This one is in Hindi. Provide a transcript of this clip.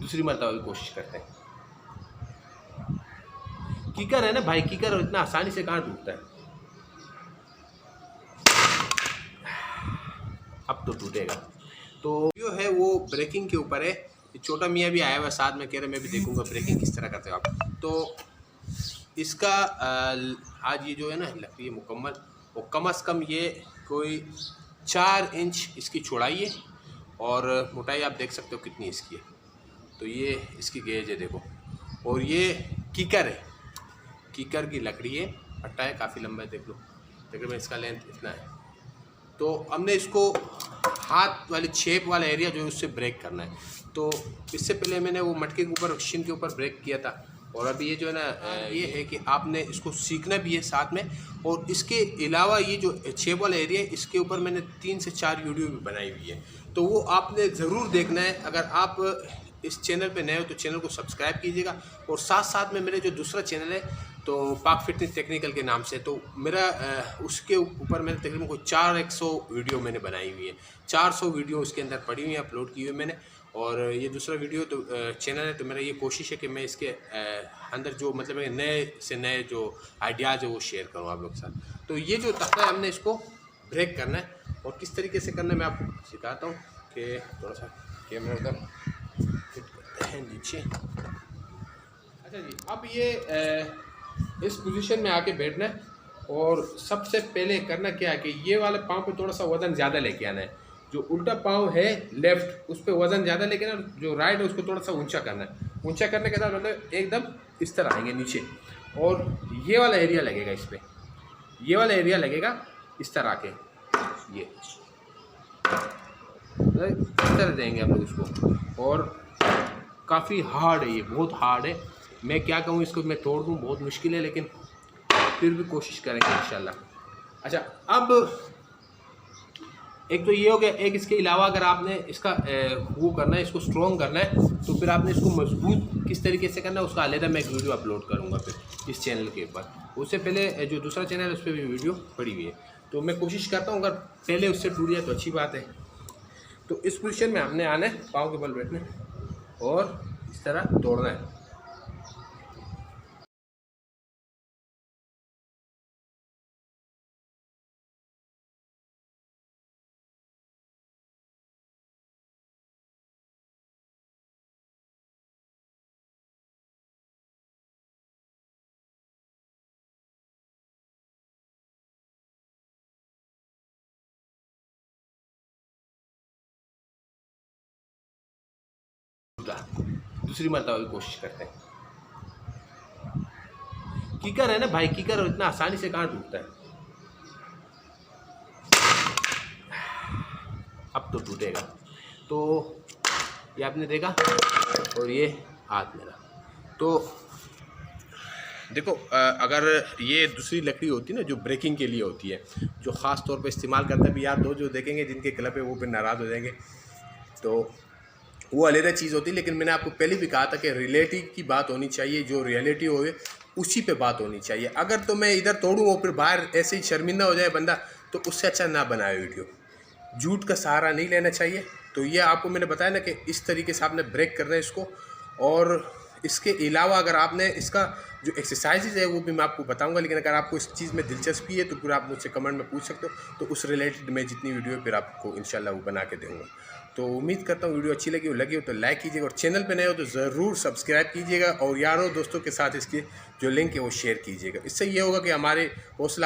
दूसरी मरतबा भी कोशिश करते हैं। कीकर है ना भाई, कीकर इतना आसानी से कहाँ टूटता है। अब तो टूटेगा। तो जो है वो ब्रेकिंग के ऊपर है। छोटा मियाँ भी आया हुआ साथ में, कह रहे मैं भी देखूंगा ब्रेकिंग किस तरह करते हो आप। तो इसका आज ये जो है ना लकड़ी मुकम्मल, और कम से कम ये कोई 4 इंच इसकी चौड़ाई है और मोटाई आप देख सकते हो कितनी इसकी है। तो ये इसकी गेज है देखो, और ये कीकर है, कीकर की लकड़ी है, पट्टा है काफ़ी लंबा है, देख लो तकरीबन इसका लेंथ इतना है। तो हमने इसको हाथ वाले छेप वाला एरिया जो है उससे ब्रेक करना है। तो इससे पहले मैंने वो मटके के ऊपर शिन के ऊपर ब्रेक किया था, और अभी ये जो है ना ये है कि आपने इसको सीखना भी है साथ में। और इसके अलावा ये जो छेप वाला एरिया है इसके ऊपर मैंने 3 से 4 वीडियो भी बनाई हुई है, तो वो आपने ज़रूर देखना है। अगर आप इस चैनल पे नए हो तो चैनल को सब्सक्राइब कीजिएगा, और साथ साथ में मेरे जो दूसरा चैनल है तो पाक फिटनेस टेक्निकल के नाम से, तो मेरा उसके ऊपर मैंने तकरीबन कोई 400 वीडियो मैंने बनाई हुई है। 400 वीडियो उसके अंदर पड़ी हुई है, अपलोड की हुई है मैंने। और ये दूसरा वीडियो तो चैनल है, तो मेरा ये कोशिश है कि मैं इसके अंदर जो मतलब नए से नए जो आइडियाज़ है वो शेयर करूँ आप लोग के साथ। तो ये जो तख्ता है हमने इसको ब्रेक करना है, और किस तरीके से करना है मैं आपको सिखाता हूँ। कि थोड़ा सा कैमरा उधर फिट करते हैं नीचे। अच्छा जी, अब ये इस पोजीशन में आके बैठना है, और सबसे पहले करना क्या है कि ये वाले पाँव पे थोड़ा सा वज़न ज़्यादा लेके आना है। जो उल्टा पाँव है लेफ़्ट उस पर वज़न ज़्यादा लेके आना, जो राइट है उसको थोड़ा सा ऊंचा करना है। ऊंचा करने के साथ मतलब एकदम इस तरह आएंगे नीचे, और ये वाला एरिया लगेगा इस पर, ये वाला एरिया लगेगा इस तरह के, ये इस तरह देंगे हम लोग इसको। और काफ़ी हार्ड है ये, बहुत हार्ड है। मैं क्या कहूँ, इसको मैं तोड़ दूँ बहुत मुश्किल है, लेकिन फिर भी कोशिश करेंगे इंशाल्लाह। अच्छा, अब एक तो ये हो गया, एक इसके अलावा अगर आपने इसका वो करना है, इसको स्ट्रॉन्ग करना है, तो फिर आपने इसको मजबूत किस तरीके से करना है उसका अलग मैं एक वीडियो अपलोड करूँगा फिर इस चैनल के ऊपर। उससे पहले जो दूसरा चैनल है उस पर भी वीडियो पड़ी हुई है, तो मैं कोशिश करता हूँ अगर पहले उससे टूट जाए तो अच्छी बात है। तो इस पोजीशन में हमने आना है, पाँव के बल बैठना है और इस तरह तोड़ना है। दूसरी मरतबा भी कोशिश करते हैं। कीकर है ना भाई, कीकर इतना आसानी से कहाँ टूटता है। अब तो टूटेगा। तो ये आपने देखा, और ये हाथ मेरा। तो देखो अगर ये दूसरी लकड़ी होती है ना जो ब्रेकिंग के लिए होती है, जो ख़ास तौर पे इस्तेमाल करते हैं, भी यार दो जो देखेंगे जिनके क्लब है वो फिर नाराज़ हो जाएंगे, तो वो अलग चीज़ होती है। लेकिन मैंने आपको पहले भी कहा था कि रिलेटिव की बात होनी चाहिए, जो रियलिटी हो उसी पे बात होनी चाहिए। अगर तो मैं इधर तोड़ूँ और फिर बाहर ऐसे ही शर्मिंदा हो जाए बंदा, तो उससे अच्छा ना बनाए वीडियो। झूठ का सहारा नहीं लेना चाहिए। तो ये आपको मैंने बताया ना कि इस तरीके से आपने ब्रेक करना है इसको। और इसके अलावा अगर आपने इसका जो एक्सरसाइजेज है वो भी मैं आपको बताऊंगा, लेकिन अगर आपको इस चीज़ में दिलचस्पी है तो फिर आप मुझसे कमेंट में पूछ सकते हो, तो उस रिलेटेड मैं जितनी वीडियो फिर आपको इंशाल्लाह वो बना के दूँगा। तो उम्मीद करता हूँ वीडियो अच्छी लगी हो तो लाइक कीजिएगा, और चैनल पे नए हो तो ज़रूर सब्सक्राइब कीजिएगा, और यारों दोस्तों के साथ इसके जो लिंक है वो शेयर कीजिएगा। इससे ये होगा कि हमारे हौसला